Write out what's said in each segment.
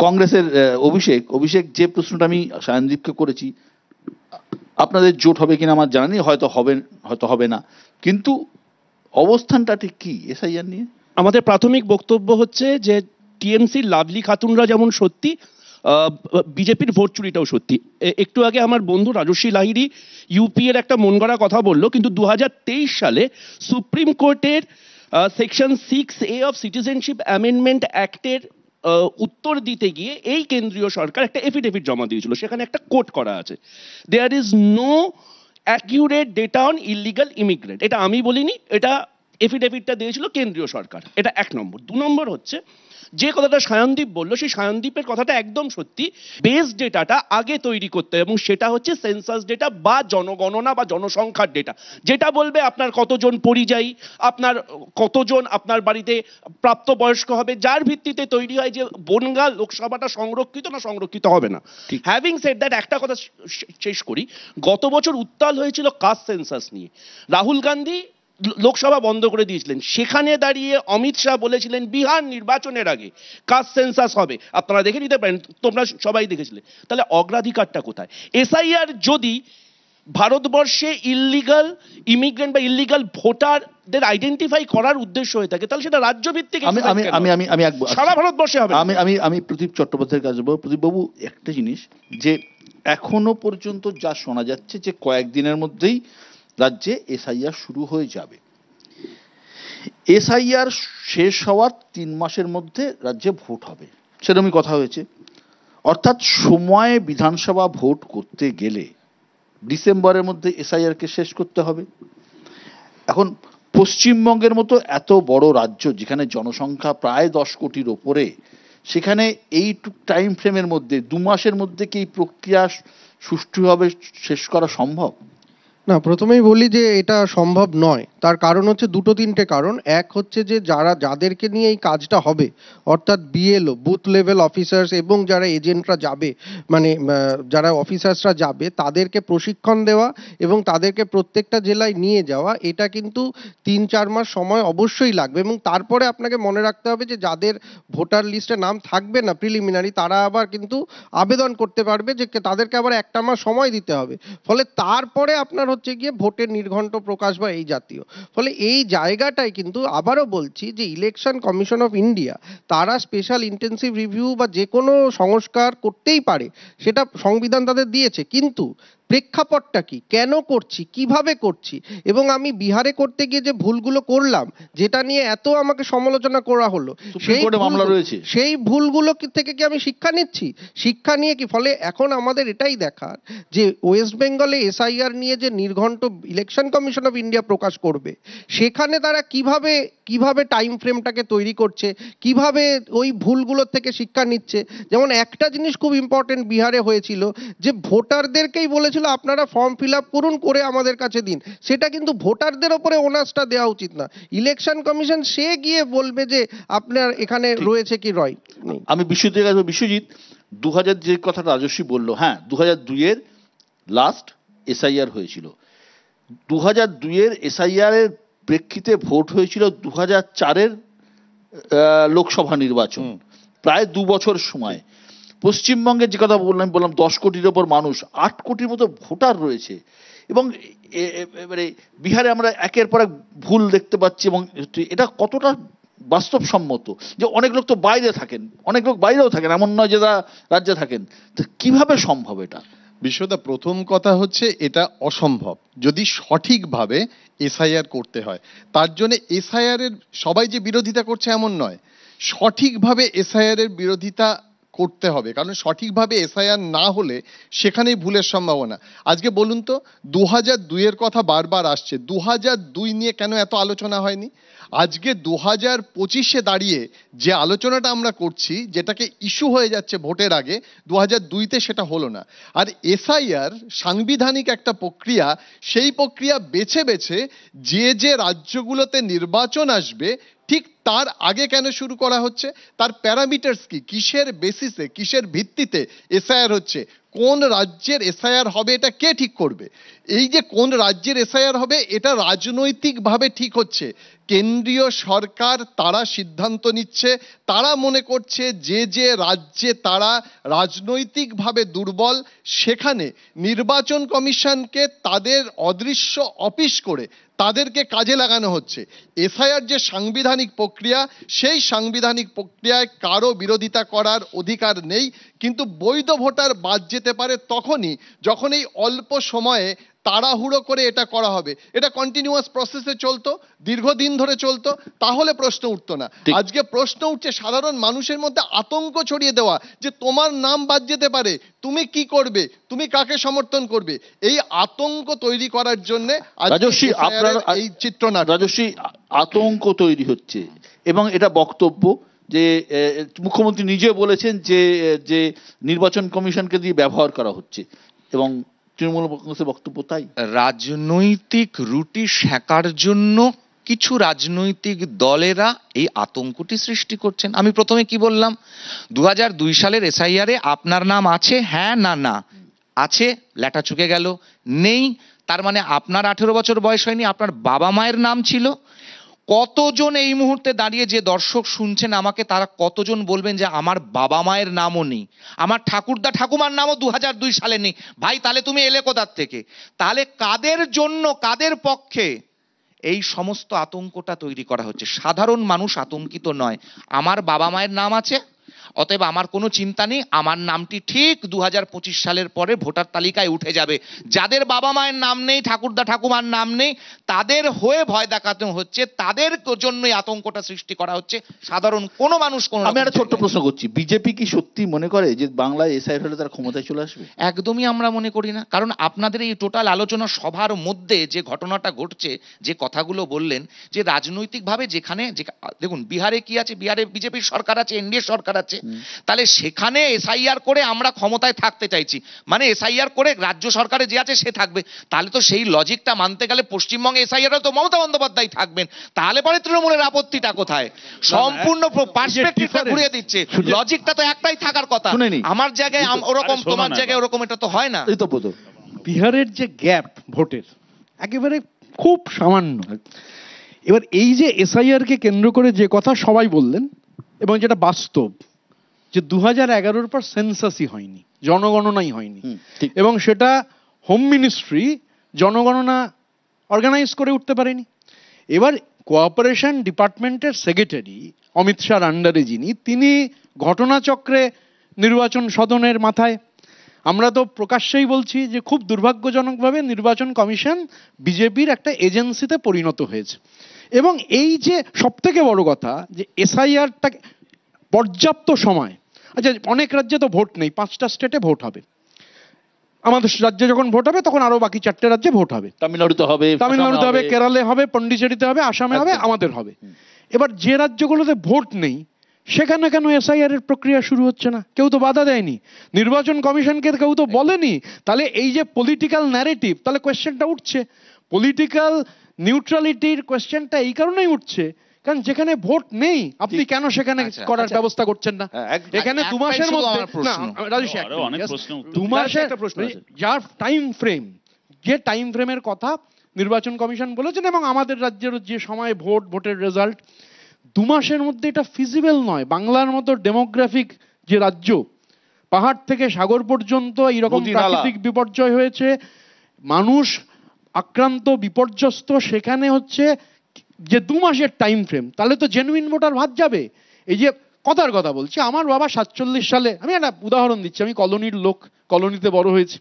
কংগ্রেসের অভিষেক অভিষেক যে প্রশ্নটা আমি সায়নদীপকে করেছি, আপনাদের জোট হবে কিনা আমার জানা নেই, হয়তো হবে না, কিন্তু অবস্থানটা ঠিক কি এসআইআর নিয়ে? আমাদের প্রাথমিক বক্তব্য হচ্ছে যে টিএমসির লাভলি খাতুনরা যেমন সত্যি, বিজেপির ভোট চুরিটাও সত্যি। একটু আগে আমার বন্ধু রাজস্বী লাহিড়ী ইউপি এর একটা মন গড়া কথা বললো, কিন্তু 2023 সালে সুপ্রিম কোর্টের section 6A of citizenship amendment অ্যাক্টের উত্তর দিতে গিয়ে এই কেন্দ্রীয় সরকার একটা এফিডেভিট জমা দিয়েছিল, সেখানে একটা কোট করা আছে, there is no accurate data on illegal immigrant. এটা আমি বলিনি, এটা এফিডেভিটটা দিয়েছিল কেন্দ্রীয় সরকার। এটা 1 নম্বর। 2 নম্বর হচ্ছে যে কথাটা সায়নদীপ বললো, সেই সায়নদীপের কথাটা একদম সত্যি। বেস ডেটাটা আগে তৈরি করতে হবে, এবং সেটা হচ্ছে সেন্সাস ডেটা বা জনগণনা বা জনসংখ্যার ডেটা, যেটা বলবে আপনার কতজন পরিযায়ী, আপনার কতজন আপনার বাড়িতে প্রাপ্তবয়স্ক হবে, যার ভিত্তিতে তৈরি হয় যে বনগাঁ লোকসভাটা সংরক্ষিত না সংরক্ষিত হবে না। হ্যাভিং সেড দ্যাট, একটা কথা শেষ করি। গত বছর উত্তাল হয়েছিল কাস্ট সেন্সাস নিয়ে। রাহুল গান্ধী লোকসভা বন্ধ করে দিয়েছিলেন, সেখানে দাঁড়িয়ে অমিত শাহ বলেছিলেন বিহার নির্বাচনের আগে কাস্ট সেন্সাস হবে। আপনারা দেখে নিতে পারেন, তোমরা সবাই দেখেছিলে। তাহলে অগ্রাধিকারটা কোথায়? এসআইআর যদি ভারতবর্ষে ইল্লিগাল ইমিগ্রেন্ট বা ইল্লিগাল ভোটারদের আইডেন্টিফাই করার উদ্দেশ্য হয়ে থাকে, তাহলে সেটা রাজ্য ভিত্তিক, সারা ভারতবর্ষে হবে। আমি প্রদীপ চট্টোপাধ্যায়ের কাছে বলবো। প্রদীপ বাবু, একটা জিনিস যে এখনো পর্যন্ত যা শোনা যাচ্ছে যে কয়েকদিনের মধ্যেই রাজ্যে এসআইআর শুরু হয়ে যাবে। এসআইআর শেষ হওয়ার 3 মাসের মধ্যে রাজ্যে ভোট হবে, সেরকমই কথা হয়েছে। অর্থাৎ সময়ে বিধানসভা ভোট করতে গেলে ডিসেম্বরের মধ্যে এসআইআর কে শেষ করতে হবে। এখন পশ্চিমবঙ্গের মতো এত বড় রাজ্য, যেখানে জনসংখ্যা প্রায় 10 কোটির ওপরে, সেখানে এই টাইম ফ্রেমের মধ্যে 2 মাসের মধ্যে কি এই প্রক্রিয়া সুষ্ঠুভাবে শেষ করা সম্ভব? না, প্রথমেই বলি যে এটা সম্ভব নয়। তার কারণ হচ্ছে 2-3টে কারণ। এক হচ্ছে যে যাদেরকে নিয়ে এই কাজটা হবে, অর্থাৎ বিএলও, বুথ লেভেল অফিসার্স, এবং যারা এজেন্টরা যাবে, মানে যারা অফিসার্সরা যাবে, তাদেরকে প্রশিক্ষণ দেওয়া এবং তাদেরকে প্রত্যেকটা জেলায় নিয়ে যাওয়া, এটা কিন্তু 3-4 মাস সময় অবশ্যই লাগবে। এবং তারপরে আপনাকে মনে রাখতে হবে যে যাদের ভোটার লিস্টে নাম থাকবে না প্রিলিমিনারি, তারা আবার কিন্তু আবেদন করতে পারবে, যে তাদেরকে আবার 1টা মাস সময় দিতে হবে। ফলে তারপরে আপনার হচ্ছে গিয়ে ভোটের নির্ঘণ্ট প্রকাশ বা এই জাতীয়। ফলে এই জায়গাটাই কিন্তু আবারও বলছি যে ইলেকশন কমিশন অফ ইন্ডিয়া তারা স্পেশাল ইন্টেন্সিভ রিভিউ বা যে কোনো সংস্কার করতেই পারে, সেটা সংবিধান তাদের দিয়েছে, কিন্তু প্রেক্ষাপটটা কি, কেন করছি, কিভাবে করছি, এবং আমি বিহারে করতে গিয়ে যে ভুলগুলো করলাম, যেটা নিয়ে এত আমাকে সমালোচনা করা হলো, সেই ভুলগুলো থেকে কি আমি শিক্ষা নিচ্ছি? শিক্ষা নিয়ে কি, ফলে এখন আমাদের এটাই দেখার যে ওয়েস্ট বেঙ্গলে এসআইআর নিয়ে যে নির্ঘণ্ট ইলেকশন কমিশন অফ ইন্ডিয়া প্রকাশ করবে, সেখানে তারা কিভাবে টাইম ফ্রেমটাকে তৈরি করছে, কিভাবে ওই ভুলগুলোর থেকে শিক্ষা নিচ্ছে। যেমন একটা জিনিস খুব ইম্পর্টেন্ট বিহারে হয়েছিল, যে ভোটারদেরকেই বলেছিল আপনারা ফর্ম ফিল আপ করুন, করে আমাদের কাছে দিন। সেটা কিন্তু ভোটারদের ওপরে ওনাসটা দেওয়া উচিত না। ইলেকশন কমিশন সে গিয়ে বলবে যে আপনার এখানে রয়েছে কি রয়। আমি বিশ্বজিৎ 2000 যে কথাটা রাজস্বী বললো, হ্যাঁ 2002 লাস্ট এসআইআর হয়েছিল। 2002 এসআইআর এর প্রেক্ষিতে ভোট হয়েছিল 2004 লোকসভা নির্বাচন, প্রায় 2 বছর সময়। পশ্চিমবঙ্গের যে কথা বললাম 10 কোটির ওপর মানুষ, 8 কোটির মতো ভোটার রয়েছে, এবং এবারে বিহারে আমরা একের পর এক ভুল দেখতে পাচ্ছি। এবং এটা কতটা বাস্তবসম্মত যে অনেক লোক তো বাইরে থাকেন, অনেক লোক বাইরেও থাকেন, এমন নয় যে তারা রাজ্যে থাকেন। তো কিভাবে সম্ভব এটা? বিশ্বদা, প্রথম কথা হচ্ছে এটা অসম্ভব যদি সঠিকভাবে এসআইআর করতে হয়। তার জন্য এসআইআর এর সবাই যে বিরোধিতা করছে এমন নয়, সঠিকভাবে এসআইআর এর বিরোধিতা করতে হবে। কারণ সঠিকভাবে এসআইআর না হলে সেখানেই ভুলের সম্ভাবনা। আজকে বলুন তো, 2002 কথা বারবার আসছে, 2002 নিয়ে কেন এত আলোচনা হয়নি? আজকে 2025 দাঁড়িয়ে যে আলোচনাটা আমরা করছি, যেটাকে ইস্যু হয়ে যাচ্ছে ভোটের আগে, 2002 সেটা হলো না। আর এসআইআর সাংবিধানিক একটা প্রক্রিয়া, সেই প্রক্রিয়া বেছে বেছে যে রাজ্যগুলোতে নির্বাচন আসবে ঠিক তার আগে কেন শুরু করা হচ্ছে? তার প্যারামিটার্স কি, কিসের বেসিসে, কিসের ভিত্তিতে এসআইআর হচ্ছে? কোন রাজ্যের এসআইআর হবে এটা কে ঠিক করবে? এই যে কোন রাজ্যের এসআইআর হবে, এটা রাজনৈতিকভাবে ঠিক হচ্ছে। কেন্দ্রীয় সরকার তারা সিদ্ধান্ত নিচ্ছে, তারা মনে করছে যে যে রাজ্যে তারা রাজনৈতিকভাবে দুর্বল সেখানে নির্বাচন কমিশনকে তাদের অদৃশ্য অফিস করে তাদেরকে কাজে লাগানো হচ্ছে। এসআইআর যে সাংবিধানিক প্রক্রিয়া, সেই সাংবিধানিক প্রক্রিয়ায় কারো বিরোধিতা করার অধিকার নেই, কিন্তু বৈধ ভোটার বাদ যেতে পারে তখনই যখন এই অল্প সময়ে তাড়াহুড়ো করে এটা করা হবে। এটা কন্টিনিউয়াস প্রসেসে চলতো, দীর্ঘদিন ধরে চলতো, তাহলে প্রশ্ন উঠতো না। আজকে প্রশ্ন উঠছে সাধারণ মানুষের মধ্যে আতঙ্ক ছড়িয়ে দেওয়া যে তোমার নাম বাদ যেতে পারে, তুমি কি করবে, তুমি কাকে সমর্থন করবে, এই আতঙ্ক তৈরি করার জন্য রাজস্বী আপনার এই চিত্রনাট্য। রাজস্বী আতঙ্ক তৈরি হচ্ছে এবং এটা বক্তব্য যে মুখ্যমন্ত্রী নিজে বলেছেন যে যে নির্বাচন কমিশনকে দিয়ে ব্যবহার করা হচ্ছে এবং তৃণমূল কংগ্রেসের বক্তব্য তাই। রাজনৈতিক রুটি সেঁকার জন্য কিছু রাজনৈতিক দলেরা এই আতঙ্কটি সৃষ্টি করছেন। আমি প্রথমে কি বললাম, 2002 সালের এসআইআরে আপনার নাম আছে, হ্যাঁ না না আছে, লেটা চুকে গেল, নেই তার মানে আপনার 18 বছর বয়স হয়নি, আপনার বাবা মায়ের নাম ছিল। কতজন এই মুহূর্তে দাঁড়িয়ে যে দর্শক শুনছেন আমাকে, তারা কতজন বলবেন যে আমার বাবা মায়ের নামও নেই, আমার ঠাকুরদা ঠাকুমার নামও 2002 সালে নেই? ভাই তাহলে তুমি এলে কোথার থেকে? তাহলে কাদের জন্য, কাদের পক্ষে এই সমস্ত আতঙ্কটা তৈরি করা হচ্ছে? সাধারণ মানুষ আতঙ্কিত নয়। আমার বাবা মায়ের নাম আছে, অতএব আমার কোনো চিন্তা নেই, আমার নামটি ঠিক 2025 সালের পরে ভোটার তালিকায় উঠে যাবে। যাদের বাবা মায়ের নাম নেই, ঠাকুরদা ঠাকুমার নাম নেই, তাদের হয়ে ভয় দেখানো হচ্ছে, তাদের জন্যই আতঙ্কটা সৃষ্টি করা হচ্ছে। সাধারণ কোনো মানুষ কোনো আমি একটা ছোট্ট প্রশ্ন করছি, বিজেপি কি সত্যি মনে করে যে বাংলায় এসআইআর হলে তারা ক্ষমতায় চলে আসবে? একদমই আমরা মনে করি না। কারণ আপনাদের এই টোটাল আলোচনা সভার মধ্যে যে ঘটনাটা ঘটছে, যে কথাগুলো বললেন, যে রাজনৈতিকভাবে যেখানে দেখুন বিহারে কি আছে, বিহারে বিজেপির সরকার আছে, এনডিএ সরকার আছে, তাহলে সেখানে এসআইআর করে আমরা ক্ষমতায় থাকতে চাইছি, মানে এসআইআর করে রাজ্য সরকারে যে আছে সে থাকবে। তাহলে তো সেই লজিকটা মানতে গেলে পশ্চিমবঙ্গে এসআইআর তো মমতা বন্দ্যোপাধ্যায় থাকবেন, তাহলে পরে তৃণমূলের আপত্তিটা কোথায়? সম্পূর্ণ পার্সপেক্টিভটা ঘুরিয়ে দিচ্ছে। লজিকটা তো একটাই থাকার কথা, আমার জায়গায় ওরকম, তোমার জায়গায় ওরকম, এটা তো হয় না। বিহারের যে গ্যাপ ভোটের একেবারে খুব সামান্য। এবার এই যে এসআইআর কে কেন্দ্র করে যে কথা সবাই বললেন এবং যেটা বাস্তব, যে 2011-র পর সেন্সাসই হয়নি, জনগণনাই হয়নি, এবং সেটা হোম মিনিস্ট্রি জনগণনা অর্গানাইজ করে উঠতে পারেনি। এবার কোঅপারেশন ডিপার্টমেন্টের সেক্রেটারি অমিত শাহর আন্ডারে যিনি, তিনি ঘটনাচক্রে নির্বাচন সদনের মাথায়। আমরা তো প্রকাশ্যেই বলছি যে খুব দুর্ভাগ্যজনকভাবে নির্বাচন কমিশন বিজেপির একটা এজেন্সিতে পরিণত হয়েছে। এবং এই যে সবথেকে বড় কথা, যে এসআইআরটা পর্যাপ্ত সময়, আচ্ছা অনেক রাজ্যে তো ভোট নেই, 5টা স্টেটে ভোট হবে, আমাদের রাজ্যে যখন ভোট হবে তখন আরো বাকি 4টে রাজ্যে ভোট হবে, তামিলনাড়ুতে হবে, কেরালে হবে, পন্ডিচেরিতে হবে, আসামে হবে, আমাদের হবে। এবার যে রাজ্যগুলোতে ভোট নেই সেখানে কেন এসআইআর এর প্রক্রিয়া শুরু হচ্ছে না? কেউ তো বাধা দেয়নি, নির্বাচন কমিশনকে কেউ তো বলেনি। তাহলে এই যে পলিটিক্যাল ন্যারেটিভ, তাহলে কোয়েশ্চেনটা উঠছে, পলিটিক্যাল নিউট্রালিটির কোয়েশ্চেনটা এই কারণেই উঠছে কারণ যেখানে ভোট নেই আপনি কেন সেখানে করার ব্যবস্থা করছেন না? এখানে 2 মাসের মধ্যে, যার টাইম ফ্রেম, যে টাইম ফ্রেমের কথা নির্বাচন কমিশন বলেছেন এবং আমাদের রাজ্যের যে সময় ভোটের রেজাল্ট, 2 মাসের মধ্যে এটা ফিজিবল নয়। বাংলার মতো ডেমোগ্রাফিক যে রাজ্য, পাহাড় থেকে সাগর পর্যন্ত এইরকম প্রাকৃতিক বিপর্যয় হয়েছে, মানুষ আক্রান্ত বিপর্যস্ত, সেখানে হচ্ছে যে 2 মাসের টাইম ফ্রেম, তাহলে তো জেনুইন ভোটার ভাত যাবে। এই যে কথার কথা বলছি, আমার বাবা 47 সালে, আমি একটা উদাহরণ দিচ্ছি, আমি কলোনির লোক, কলোনিতে বড় হয়েছি।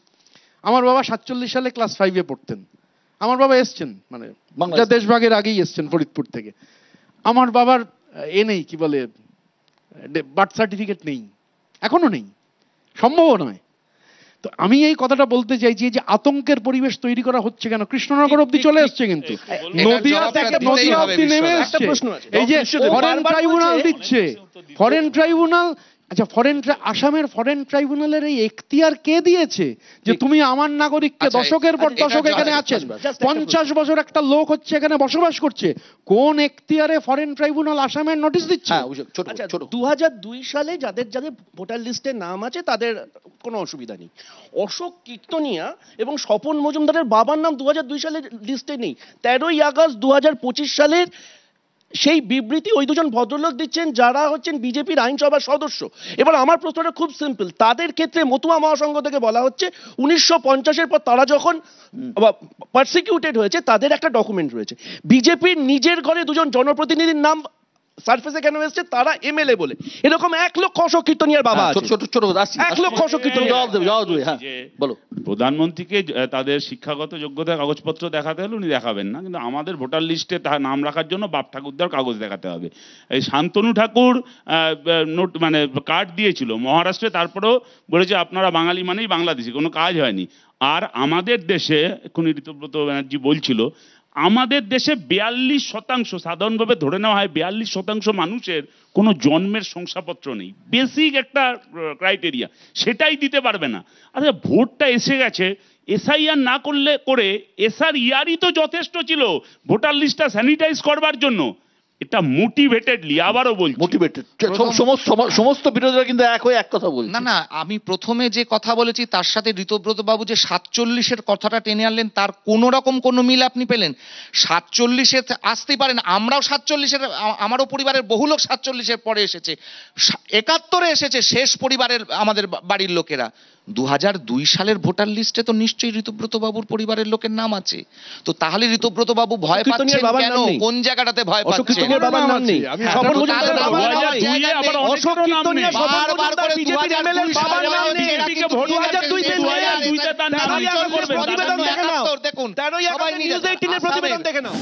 আমার বাবা 47 সালে ক্লাস 5-এ পড়তেন। আমার বাবা এসছেন মানে দেশভাগের আগেই এসছেন ফরিদপুর থেকে। আমার বাবার নেই, কি বলে, বার্থ সার্টিফিকেট নেই, এখনো নেই, সম্ভব নয়। তো আমি এই কথাটা বলতে চাইছি যে আতঙ্কের পরিবেশ তৈরি করা হচ্ছে কেন? কৃষ্ণনগর অব্দি চলে এসছে, কিন্তু নদিয়া থেকে নদিয়া অব্দি নেমে এসছে। এই যে ফরেন ট্রাইব্যুনাল দিচ্ছে, ফরেন ট্রাইব্যুনাল, আচ্ছা আসামের ফরেন ট্রাইব্যুনালের এই এখতিয়ার কে দিয়েছে যে তুমি আমার নাগরিককে দশকের পর দশক এখানে আছেন, 50 বছর একটা লোক হচ্ছে এখানে বসবাস করছে, কোন এখতিয়ারে ফরেন ট্রাইব্যুনাল আসামের নোটিশ দিচ্ছে? 2002 সালে যাদের যাদের ভোটার লিস্টে নাম আছে তাদের কোনো অসুবিধা নেই। অশোক কীর্তনিয়া এবং স্বপন মজুমদারের বাবার নাম 2002 সালের লিস্টে নেই। 13ই আগস্ট 2025 সালের সেই বিবৃতি ওই দুজন ভদ্রলোক দিচ্ছেন যারা হচ্ছেন বিজেপির আইনসভার সদস্য। এবার আমার প্রশ্নটা খুব সিম্পল, তাদের ক্ষেত্রে মতুয়া মহাসংঘ থেকে বলা হচ্ছে 1950-এর পর তারা যখন পারসিকিউটেড হয়েছে তাদের একটা ডকুমেন্ট রয়েছে। বিজেপির নিজের ঘরে দুজন জনপ্রতিনিধির নাম সার্ফেসে কেন এসছে? তারা এমএলএ বলে। এরকম 1 লক্ষ অশোকীর্তনিয়ার বাবা আছে, ছোট ছোট আসছি, 1 লক্ষ অশোকীর্তনিয়া। জবাব দেবে, হ্যাঁ বলো। প্রধানমন্ত্রীকে তাদের শিক্ষাগত যোগ্যতার কাগজপত্র দেখাতে হলে উনি দেখাবেন না, কিন্তু আমাদের ভোটার লিস্টে তার নাম রাখার জন্য বাপ ঠাকুরদার কাগজ দেখাতে হবে। এই শান্তনু ঠাকুর নোট মানে কার্ড দিয়েছিল মহারাষ্ট্রে, তারপরেও বলেছে আপনারা বাঙালি মানেই বাংলাদেশি, কোনো কাজ হয়নি। আর আমাদের দেশে এক্ষুনি ঋতব্রত ব্যানার্জি বলছিল, আমাদের দেশে 42%, সাধারণভাবে ধরে নেওয়া হয় 42% মানুষের কোনো জন্মের শংসাপত্র নেই। বেসিক একটা ক্রাইটেরিয়া, সেটাই দিতে পারবে না। আরে ভোটটা এসে গেছে, এসআইআর না করে এসআইআরই তো যথেষ্ট ছিল ভোটার লিস্টটা স্যানিটাইজ করবার জন্য। এটা মোটিভেটেডলি, আবারও বলছি মোটিভেটেড। সমস্ত বিরোধীরা কিন্তু এক হয়ে এক কথা বলছে। না না, আমি প্রথমে যে কথা বলেছি তার সাথে ঋতব্রত বাবু যে 47-এর কথাটা টেনে আনলেন, তার কোনো রকম কোনো মিল আপনি পেলেন? 47-এ আসতেই পারেন, আমরাও 47-এর, আমারও পরিবারের বহু লোক 47-এর পরে এসেছে, 71-এ এসেছে শেষ পরিবারের আমাদের বাড়ির লোকেরা। 2002 সালের ভোটার লিস্টে তো নিশ্চয়ই ঋতব্রত বাবুর পরিবারের লোকের নাম আছে। তো তাহলে ঋতব্রত বাবু ভয় পাচ্ছেন কেন? কোন জায়গাটাতে ভয় পাচ্ছেন? অশোকীর্তনিয়ার বাবার নাম নেই, স্বপন মজুমদারের বাবার নাম নেই, অশোকীর্তনিয়া স্বপন মজুমদার বিজেপির এমএলএ বাবার নাম নেই। 2002-তে প্রতিবেদন দেখে নাও, 13 আগস্ট নিউজ 18-এর প্রতিবেদন দেখে নাও।